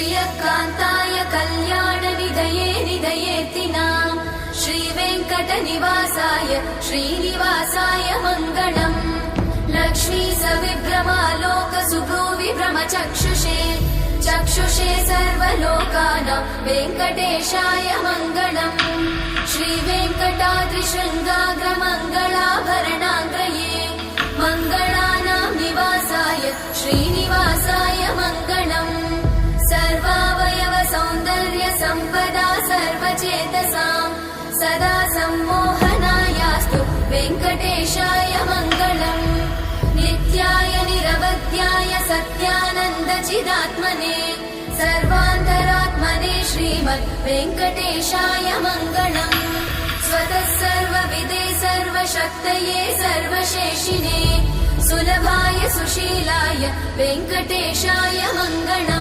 श्रियकान्ताय कल्याणनिधये निधयेतिनाम् श्रीवेङ्कटनिवासाय श्रीनिवासाय मङ्गलम् लक्ष्मी सविभ्रमालोकसुभ्रूविभ्रमचक्षुषे चक्षुषे सर्वलोकानां वेङ्कटेशाय मङ्गलम् श्रीवेङ्कटाद्रिशृङ्गाग्रमङ्गलाभरणाङ्गये मङ्गलानां निवासाय श्रीनिवासाय मङ्गलम् सर्वावयव सौन्दर्य सम्पदा सर्वचेतसां सदा सम्मोहनायास्तु वेङ्कटेशाय मङ्गलम् नित्याय निरवध्याय सत्यानन्दचिदात्मने सर्वान्तरात्मने श्रीमद् वेङ्कटेशाय मङ्गलम् स्वतः सर्वविदे सर्वशक्तये सर्वशेषिने सुलभाय सुशीलाय वेङ्कटेशाय मङ्गलम्।